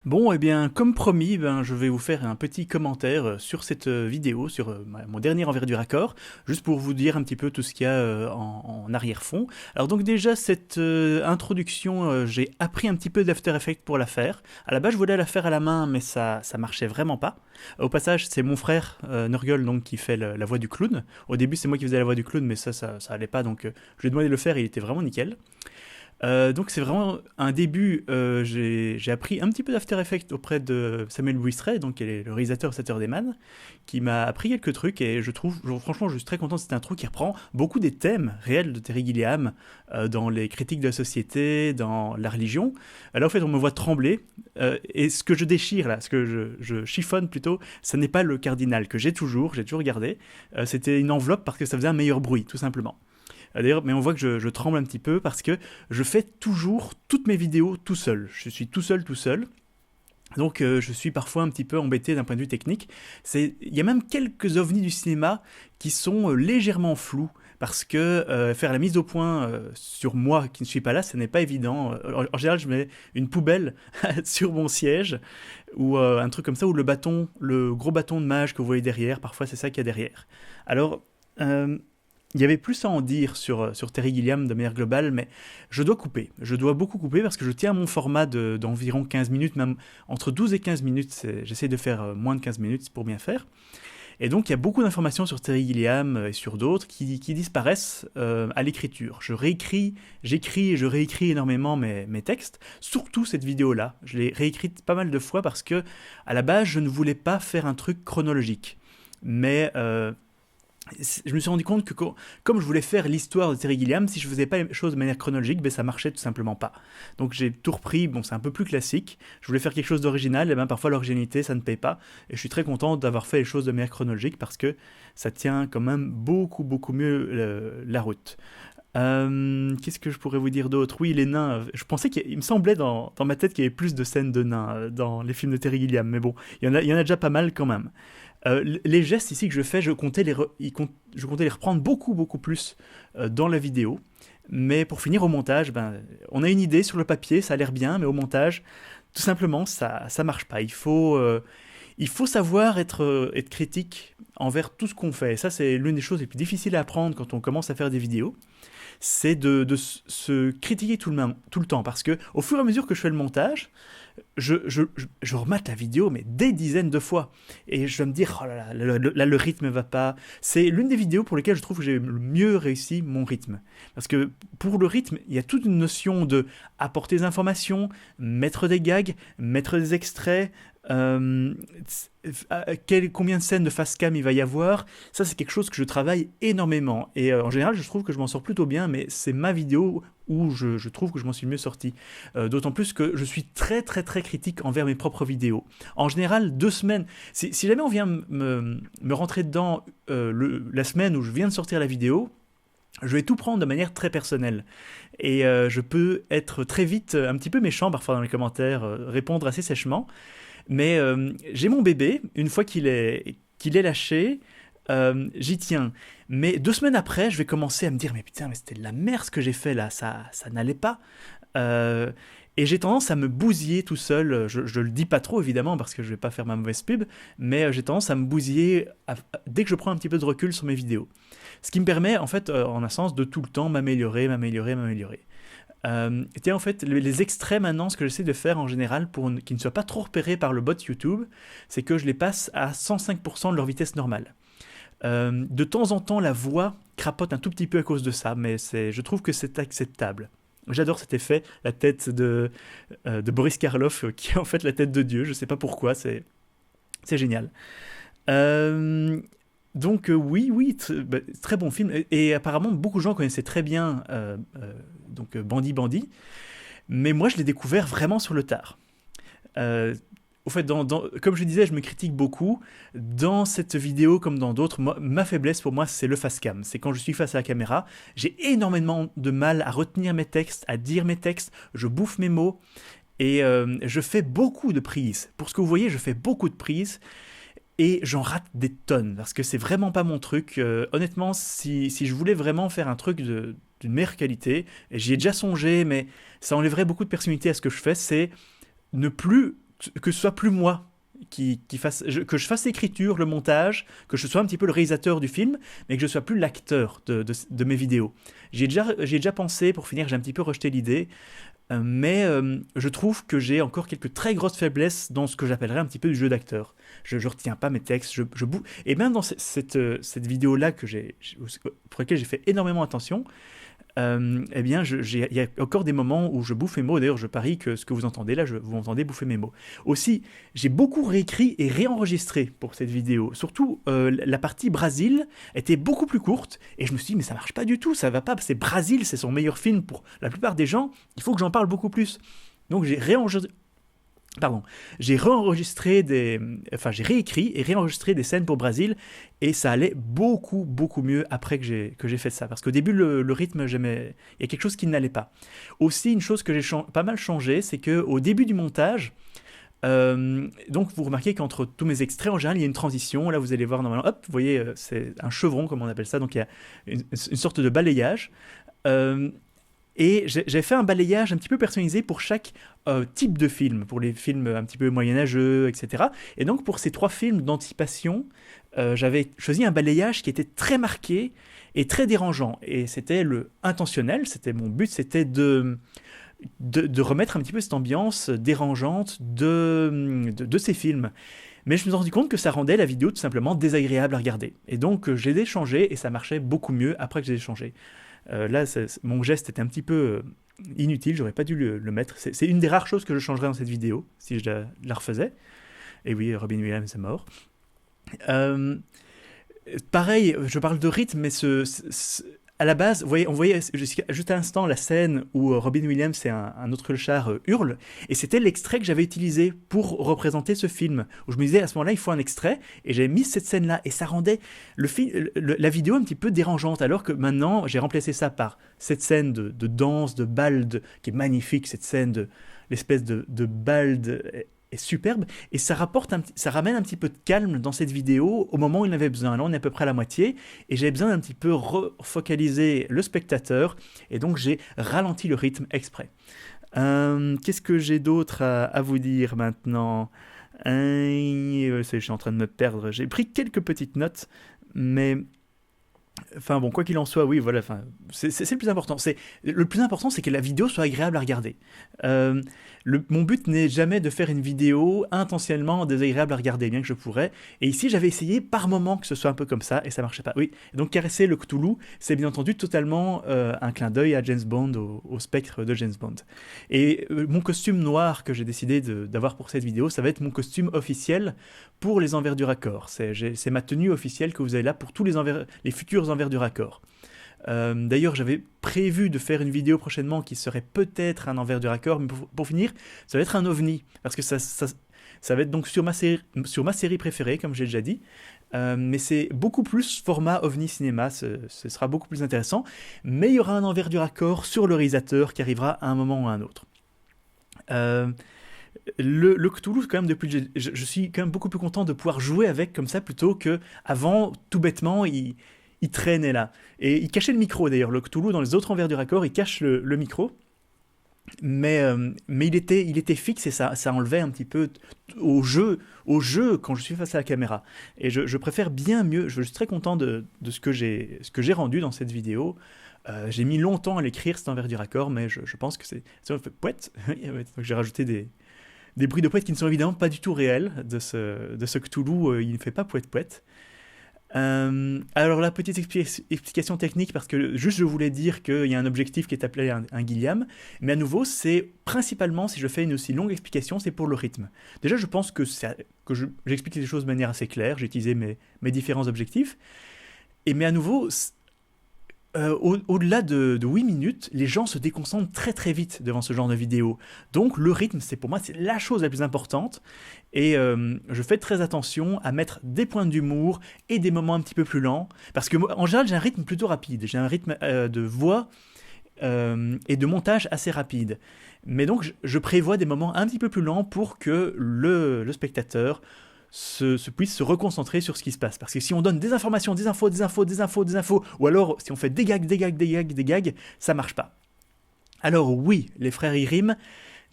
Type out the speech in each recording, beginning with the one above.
Bon, eh bien, comme promis, je vais vous faire un petit commentaire sur cette vidéo, sur mon dernier envergure accord, juste pour vous dire un petit peu tout ce qu'il y a en arrière-fond. Alors donc déjà, cette introduction, j'ai appris un petit peu d'After Effects pour la faire. À la base, je voulais la faire à la main, mais ça marchait vraiment pas. Au passage, c'est mon frère, Nurgle, donc, qui fait la voix du clown. Au début, c'est moi qui faisais la voix du clown, mais ça allait pas, donc je lui ai demandé de le faire et il était vraiment nickel. Donc c'est vraiment un début. J'ai appris un petit peu d'After Effects auprès de Samuel Buistret, donc qui est le réalisateur Saturday Man, qui m'a appris quelques trucs et franchement, je suis très content. C'est un truc qui reprend beaucoup des thèmes réels de Terry Gilliam dans les critiques de la société, dans la religion. Là, en fait, on me voit trembler et ce que je déchire là, ce que je chiffonne plutôt, ce n'est pas le cardinal que j'ai toujours gardé. C'était une enveloppe parce que ça faisait un meilleur bruit, tout simplement. D'ailleurs, mais on voit que je tremble un petit peu parce que je fais toujours toutes mes vidéos tout seul. Je suis tout seul, tout seul. Donc je suis parfois un petit peu embêté d'un point de vue technique. Il y a même quelques ovnis du cinéma qui sont légèrement flous parce que faire la mise au point sur moi qui ne suis pas là, ce n'est pas évident. En général, je mets une poubelle sur mon siège ou un truc comme ça, ou le gros bâton de mage que vous voyez derrière, parfois c'est ça qu'il y a derrière. Alors, euh, il y avait plus à en dire sur Terry Gilliam de manière globale, mais je dois couper. Je dois beaucoup couper parce que je tiens à mon format d'environ 15 minutes, même entre 12 et 15 minutes. J'essaie de faire moins de 15 minutes pour bien faire. Et donc il y a beaucoup d'informations sur Terry Gilliam et sur d'autres qui disparaissent à l'écriture. J'écris et je réécris énormément mes textes, surtout cette vidéo-là. Je l'ai réécrite pas mal de fois parce que, à la base, je ne voulais pas faire un truc chronologique. Mais je me suis rendu compte que comme je voulais faire l'histoire de Terry Gilliam, si je faisais pas les choses de manière chronologique, ben ça marchait tout simplement pas. Donc j'ai tout repris, bon c'est un peu plus classique, je voulais faire quelque chose d'original, et ben parfois l'originalité ça ne paye pas, et je suis très content d'avoir fait les choses de manière chronologique parce que ça tient quand même beaucoup mieux la route. Qu'est-ce que je pourrais vous dire d'autre? Oui, les nains. Je pensais qu'il me semblait dans ma tête qu'il y avait plus de scènes de nains dans les films de Terry Gilliam, mais bon, il y en a déjà pas mal quand même. Les gestes ici que je fais, je comptais les reprendre beaucoup plus dans la vidéo. Mais pour finir au montage, on a une idée sur le papier, ça a l'air bien, mais au montage, tout simplement, ça marche pas. Il faut savoir être critique envers tout ce qu'on fait. Et ça, c'est l'une des choses les plus difficiles à apprendre quand on commence à faire des vidéos, c'est de se critiquer tout le temps. Parce que au fur et à mesure que je fais le montage, je remate la vidéo, mais des dizaines de fois. Et je vais me dire, oh là, le rythme va pas. C'est l'une des vidéos pour lesquelles je trouve que j'ai le mieux réussi mon rythme. Parce que pour le rythme, il y a toute une notion de apporter des informations, mettre des gags, mettre des extraits, euh, combien de scènes de face cam il va y avoir. Ça, c'est quelque chose que je travaille énormément. Et en général, je trouve que je m'en sors plutôt bien, mais c'est ma vidéo où je trouve que je m'en suis le mieux sorti. D'autant plus que je suis très critique envers mes propres vidéos. En général, 2 semaines. Si jamais on vient me rentrer dedans la semaine où je viens de sortir la vidéo, je vais tout prendre de manière très personnelle. Et je peux être très vite un petit peu méchant parfois dans les commentaires, répondre assez sèchement. Mais j'ai mon bébé, une fois qu'il est lâché, j'y tiens. Mais 2 semaines après, je vais commencer à me dire, mais putain, mais c'était de la merde ce que j'ai fait là, ça n'allait pas. Euh, et j'ai tendance à me bousiller tout seul. Je le dis pas trop évidemment parce que je vais pas faire ma mauvaise pub, mais j'ai tendance à me bousiller dès que je prends un petit peu de recul sur mes vidéos. Ce qui me permet en fait, en un sens, de tout le temps m'améliorer. Tiens, en fait, les extraits maintenant, ce que j'essaie de faire en général pour qu'ils ne soient pas trop repérés par le bot YouTube, c'est que je les passe à 105% de leur vitesse normale. De temps en temps, la voix crapote un tout petit peu à cause de ça, mais je trouve que c'est acceptable. J'adore cet effet, la tête de Boris Karloff, qui est en fait la tête de Dieu, je sais pas pourquoi, c'est génial. Euh, donc oui, très bon film. Et apparemment, beaucoup de gens connaissaient très bien Bandi, mais moi je l'ai découvert vraiment sur le tard. Euh, Au fait, comme je disais, je me critique beaucoup. Dans cette vidéo, comme dans d'autres, ma faiblesse pour moi, c'est le face cam. C'est quand je suis face à la caméra, j'ai énormément de mal à retenir mes textes, à dire mes textes, je bouffe mes mots, et je fais beaucoup de prises. Pour ce que vous voyez, je fais beaucoup de prises, et j'en rate des tonnes, parce que c'est vraiment pas mon truc. Honnêtement, si je voulais vraiment faire un truc d'une meilleure qualité, et j'y ai déjà songé, mais ça enlèverait beaucoup de personnalité à ce que je fais, c'est ne plus que ce soit plus moi que je fasse l'écriture, le montage, que je sois un petit peu le réalisateur du film, mais que je sois plus l'acteur de mes vidéos. J'ai déjà pensé, pour finir, j'ai un petit peu rejeté l'idée, mais je trouve que j'ai encore quelques très grosses faiblesses dans ce que j'appellerais un petit peu du jeu d'acteur. Je retiens pas mes textes, et même dans cette vidéo-là pour laquelle j'ai fait énormément attention, eh bien, il y a encore des moments où je bouffe mes mots. D'ailleurs, je parie que ce que vous entendez là, vous m'entendez bouffer mes mots. Aussi, j'ai beaucoup réécrit et réenregistré pour cette vidéo. Surtout, la partie Brésil était beaucoup plus courte. Et je me suis dit, mais ça marche pas du tout, ça va pas. C'est Brésil, c'est son meilleur film pour la plupart des gens. Il faut que j'en parle beaucoup plus. Donc, j'ai réécrit et réenregistré des scènes pour Brésil et ça allait beaucoup beaucoup mieux après que j'ai fait ça. Parce qu'au début le rythme, il y a quelque chose qui n'allait pas. Aussi une chose que j'ai pas mal changé, c'est que au début du montage, donc vous remarquez qu'entre tous mes extraits en général il y a une transition. Là vous allez voir normalement, hop, vous voyez c'est un chevron comme on appelle ça. Donc il y a une sorte de balayage. Et j'ai fait un balayage un petit peu personnalisé pour chaque type de film, pour les films un petit peu moyenâgeux, etc. Et donc pour ces 3 films d'anticipation, j'avais choisi un balayage qui était très marqué et très dérangeant. Et c'était intentionnel, mon but, c'était de remettre un petit peu cette ambiance dérangeante de ces films. Mais je me suis rendu compte que ça rendait la vidéo tout simplement désagréable à regarder. Et donc je les ai changés et ça marchait beaucoup mieux après que je les ai changés. Là, mon geste était un petit peu inutile, j'aurais pas dû le mettre. C'est une des rares choses que je changerais dans cette vidéo, si je la refaisais. Et oui, Robin Williams est mort. Pareil, je parle de rythme, mais à la base, on voyait juste à l'instant la scène où Robin Williams et un autre clochard hurlent, et c'était l'extrait que j'avais utilisé pour représenter ce film, où je me disais à ce moment-là, il faut un extrait, et j'avais mis cette scène-là, et ça rendait la vidéo un petit peu dérangeante, alors que maintenant, j'ai remplacé ça par cette scène de danse, de bal, qui est magnifique, cette scène l'espèce de bal est superbe, et ça ramène un petit peu de calme dans cette vidéo au moment où il en avait besoin. Là on est à peu près à la moitié et j'avais besoin d'un petit peu refocaliser le spectateur et donc j'ai ralenti le rythme exprès. Qu'est-ce que j'ai d'autre à vous dire maintenant? Je suis en train de me perdre, j'ai pris quelques petites notes, mais enfin bon, quoi qu'il en soit, oui, voilà, c'est le plus important. Le plus important, c'est que la vidéo soit agréable à regarder. Mon but n'est jamais de faire une vidéo intentionnellement désagréable à regarder, bien que je pourrais. Et ici, j'avais essayé par moment que ce soit un peu comme ça, et ça marchait pas. Oui, donc caresser le Cthulhu, c'est bien entendu totalement un clin d'œil à James Bond, au spectre de James Bond. Et mon costume noir que j'ai décidé d'avoir pour cette vidéo, ça va être mon costume officiel pour les envers du raccord. C'est ma tenue officielle que vous avez là pour tous les futurs envers du raccord. D'ailleurs, j'avais prévu de faire une vidéo prochainement qui serait peut-être un envers du raccord, mais pour finir, ça va être un ovni, parce que ça va être donc sur ma série préférée, comme j'ai déjà dit, mais c'est beaucoup plus format ovni cinéma, ce sera beaucoup plus intéressant, mais il y aura un envers du raccord sur le réalisateur qui arrivera à un moment ou à un autre. Le Cthulhu, quand même, je suis quand même beaucoup plus content de pouvoir jouer avec comme ça, plutôt que avant, tout bêtement, il traînait là. Et il cachait le micro d'ailleurs. Le Cthulhu, dans les autres envers du raccord, il cache le micro. Mais il était fixe et ça enlevait un petit peu au jeu quand je suis face à la caméra. Et je préfère bien mieux. Je suis très content de ce que j'ai rendu dans cette vidéo. J'ai mis longtemps à l'écrire, cet envers du raccord, mais je pense que ça me fait pouette. Donc j'ai rajouté des bruits de pouette qui ne sont évidemment pas du tout réels de ce Cthulhu. Il ne fait pas pouette. Alors la petite explication technique, parce que juste je voulais dire qu'il y a un objectif qui est appelé un Gilliam, mais à nouveau c'est principalement, si je fais une aussi longue explication, c'est pour le rythme. Déjà je pense que j'explique les choses de manière assez claire, j'ai utilisé mes différents objectifs, mais à nouveau au-delà de 8 minutes, les gens se déconcentrent très très vite devant ce genre de vidéo. Donc le rythme, pour moi, c'est la chose la plus importante. Et je fais très attention à mettre des points d'humour et des moments un petit peu plus lents. Parce que en général, j'ai un rythme plutôt rapide. J'ai un rythme de voix et de montage assez rapide. Mais donc, je prévois des moments un petit peu plus lents pour que le spectateur puisse se reconcentrer sur ce qui se passe. Parce que si on donne des informations, des infos, ou alors si on fait des gags, ça marche pas. Alors oui, les frères Grimm,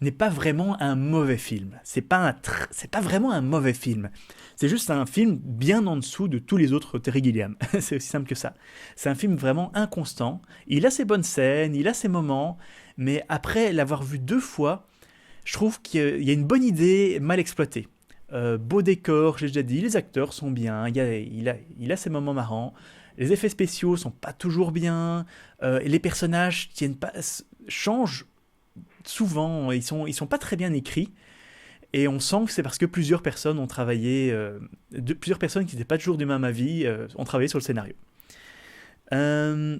n'est pas vraiment un mauvais film. C'est pas vraiment un mauvais film. C'est juste un film bien en dessous de tous les autres Terry Gilliam. C'est aussi simple que ça. C'est un film vraiment inconstant. Il a ses bonnes scènes, il a ses moments, mais après l'avoir vu 2 fois, je trouve qu'il y a une bonne idée mal exploitée. Beau décor, j'ai déjà dit, les acteurs sont bien, il a ses moments marrants, les effets spéciaux sont pas toujours bien, et les personnages changent souvent, ils sont pas très bien écrits, et on sent que c'est parce que plusieurs personnes ont travaillé, plusieurs personnes qui n'étaient pas toujours du même avis, ont travaillé sur le scénario. Euh,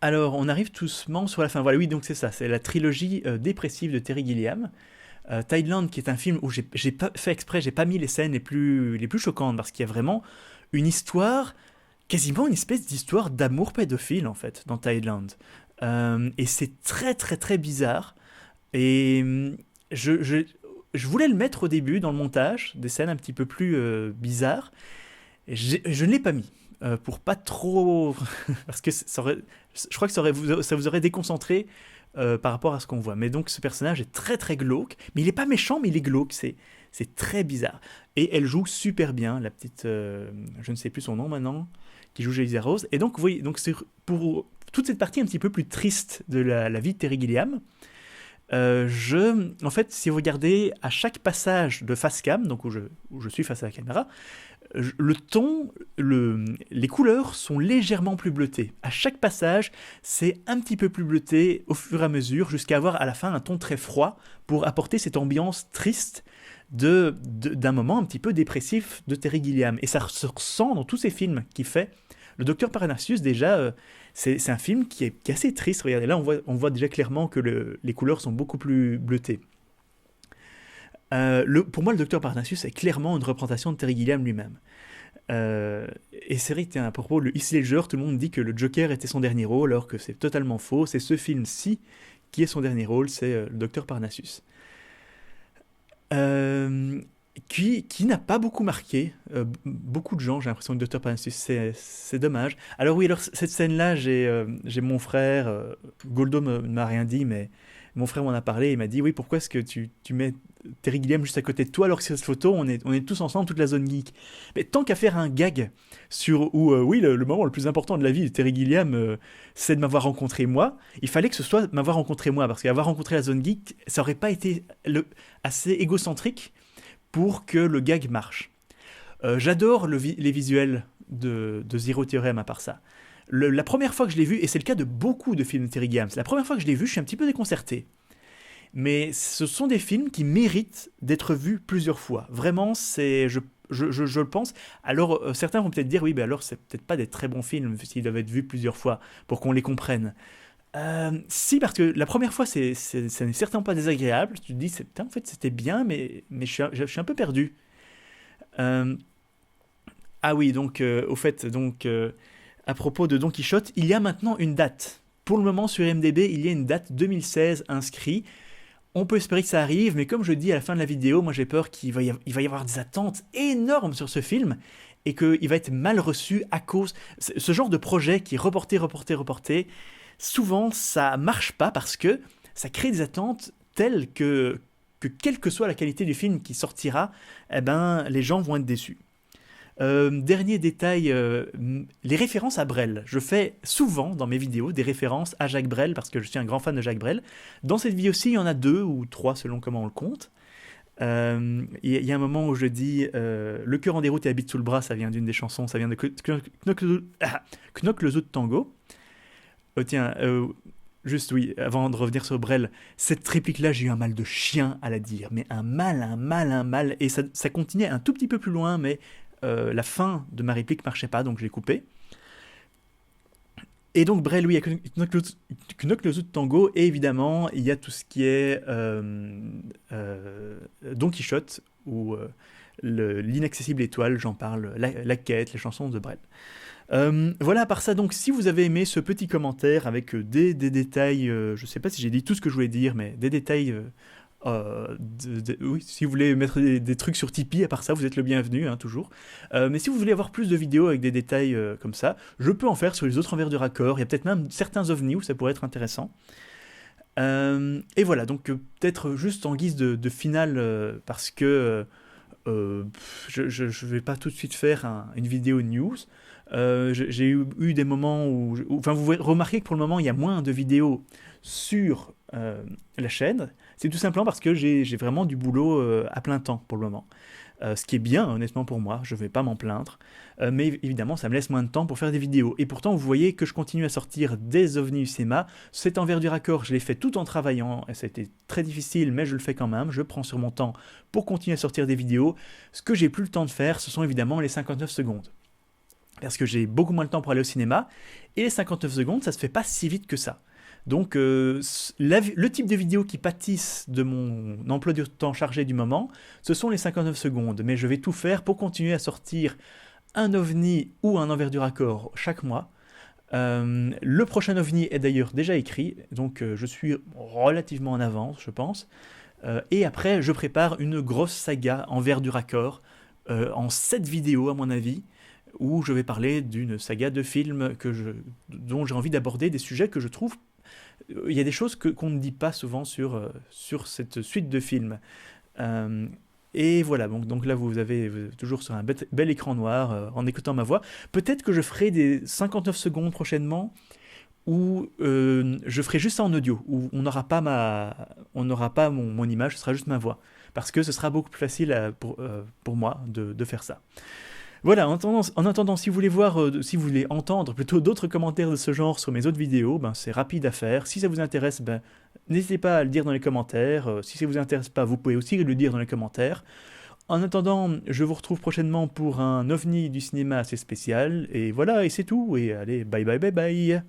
alors, on arrive tout doucement sur la fin. Voilà, oui, donc c'est ça, c'est la trilogie dépressive de Terry Gilliam. Tideland, qui est un film où j'ai pas fait exprès, j'ai pas mis les scènes les plus choquantes, parce qu'il y a vraiment une histoire, quasiment une espèce d'histoire d'amour pédophile, en fait, dans Tideland. Et c'est très, très, très bizarre. Et je, je, je voulais le mettre au début, dans le montage, des scènes un petit peu plus bizarres. Je ne l'ai pas mis. Pour pas trop. Parce que je crois que ça vous aurait déconcentré par rapport à ce qu'on voit. Mais donc ce personnage est très très glauque, mais il est pas méchant, mais il est glauque, c'est très bizarre. Et elle joue super bien, la petite, je ne sais plus son nom maintenant, qui joue Lisa Rose. Et donc, vous voyez, donc c'est pour toute cette partie un petit peu plus triste de la vie de Terry Gilliam. En fait, si vous regardez à chaque passage de face cam, donc où je suis face à la caméra, le ton, les couleurs sont légèrement plus bleutées. À chaque passage, c'est un petit peu plus bleuté au fur et à mesure, jusqu'à avoir à la fin un ton très froid pour apporter cette ambiance triste d'un moment un petit peu dépressif de Terry Gilliam. Et ça se ressent dans tous ces films qu'il fait. Le Docteur Parnassus, déjà, c'est un film qui est assez triste. Regardez, là, on voit déjà clairement que les couleurs sont beaucoup plus bleutées. Pour moi, le Docteur Parnassus est clairement une représentation de Terry Gilliam lui-même. Et c'est vrai que, tiens, à propos, le Heath Ledger, tout le monde dit que le Joker était son dernier rôle, alors que c'est totalement faux. C'est ce film-ci qui est son dernier rôle, c'est le Docteur Parnassus. Euh, qui n'a pas beaucoup marqué beaucoup de gens, j'ai l'impression, que Docteur Parnassus, c'est dommage. Alors oui, alors cette scène-là, j'ai mon frère, Goldo ne m'a rien dit, mais mon frère m'en a parlé, il m'a dit, oui, pourquoi est-ce que tu mets Terry Gilliam juste à côté de toi, alors que sur cette photo, on est tous ensemble, toute la zone geek. Mais tant qu'à faire un gag sur où, oui, le moment le plus important de la vie de Terry Gilliam, c'est de m'avoir rencontré moi, il fallait que ce soit m'avoir rencontré moi, parce qu'avoir rencontré la zone geek, ça aurait pas été assez égocentrique pour que le gag marche. J'adore les visuels de Zero Theorem à part ça. La première fois que je l'ai vu, et c'est le cas de beaucoup de films de Terry Gilliam, la première fois que je l'ai vu, je suis un petit peu déconcerté. Mais ce sont des films qui méritent d'être vus plusieurs fois. Vraiment, je le pense. Alors, certains vont peut-être dire, oui, ben alors c'est peut-être pas des très bons films s'ils doivent être vus plusieurs fois pour qu'on les comprenne. Si, parce que la première fois, ça n'est certainement pas désagréable. Tu te dis, en fait, c'était bien, mais je suis un peu perdu. Euh, ah oui, donc, au fait, donc, à propos de Don Quichotte, il y a maintenant une date. Pour le moment, sur IMDb, il y a une date 2016 inscrite. On peut espérer que ça arrive, mais comme je dis à la fin de la vidéo, moi j'ai peur il va y avoir des attentes énormes sur ce film et qu'il va être mal reçu à cause. Ce genre de projet qui est reporté, souvent ça marche pas parce que ça crée des attentes telles que quelle que soit la qualité du film qui sortira, eh ben, les gens vont être déçus. Dernier détail, les références à Brel. Je fais souvent dans mes vidéos des références à Jacques Brel parce que je suis un grand fan de Jacques Brel. Dans cette vidéo aussi, il y en a 2 ou 3 selon comment on le compte. Il y a un moment où je dis le cœur en déroute et habite sous le bras, ça vient d'une des chansons, ça vient de Knock le Zoo de Tango. Tiens, juste oui, avant de revenir sur Brel, cette réplique-là, j'ai eu un mal de chien à la dire, mais un mal, et ça continuait un tout petit peu plus loin, mais la fin de ma réplique marchait pas, donc je l'ai coupé. Et donc Brel, oui, il y a Knock le Zoo de Tango, et évidemment, il y a tout ce qui est Don Quichotte, ou l'inaccessible étoile, j'en parle, la quête, les chansons de Brel. Voilà, à part ça, donc si vous avez aimé ce petit commentaire avec des détails, je sais pas si j'ai dit tout ce que je voulais dire, mais des détails, oui, si vous voulez mettre des trucs sur Tipeee, à part ça, vous êtes le bienvenu, hein, toujours. Mais si vous voulez avoir plus de vidéos avec des détails comme ça, je peux en faire sur les autres envers du raccord, il y a peut-être même certains ovnis où ça pourrait être intéressant. Et voilà, donc peut-être juste en guise de finale, parce que je vais pas tout de suite faire une vidéo news. J'ai eu des moments enfin, vous remarquez que pour le moment, il y a moins de vidéos sur la chaîne. C'est tout simplement parce que j'ai vraiment du boulot à plein temps pour le moment. Ce qui est bien, honnêtement, pour moi, je ne vais pas m'en plaindre. Mais évidemment, ça me laisse moins de temps pour faire des vidéos. Et pourtant, vous voyez que je continue à sortir des ovnis du cinéma. Cet envergure raccord, je l'ai fait tout en travaillant, et ça a été très difficile, mais je le fais quand même. Je prends sur mon temps pour continuer à sortir des vidéos. Ce que j'ai plus le temps de faire, ce sont évidemment les 59 secondes. Parce que j'ai beaucoup moins de temps pour aller au cinéma, et les 59 secondes, ça se fait pas si vite que ça. Donc, le type de vidéo qui pâtissent de mon emploi du temps chargé du moment, ce sont les 59 secondes. Mais je vais tout faire pour continuer à sortir un ovni ou un envergure raccord chaque mois. Le prochain ovni est d'ailleurs déjà écrit, donc je suis relativement en avance, je pense. Et après, je prépare une grosse saga envergure raccord, en 7 vidéos à mon avis, où je vais parler d'une saga de films dont j'ai envie d'aborder des sujets que je trouve. Il y a des choses qu'on ne dit pas souvent sur cette suite de films. Euh, et voilà, donc là vous avez toujours sur un bel écran noir en écoutant ma voix. Peut-être que je ferai des 59 secondes prochainement où je ferai juste ça en audio, où on n'aura pas mon image, ce sera juste ma voix. Parce que ce sera beaucoup plus facile pour moi de faire ça. Voilà, en attendant, si vous voulez si vous voulez entendre plutôt d'autres commentaires de ce genre sur mes autres vidéos, ben, c'est rapide à faire. Si ça vous intéresse, ben, n'hésitez pas à le dire dans les commentaires. Si ça vous intéresse pas, vous pouvez aussi le dire dans les commentaires. En attendant, je vous retrouve prochainement pour un ovni du cinéma assez spécial. Et voilà, et c'est tout. Et allez, bye bye bye bye.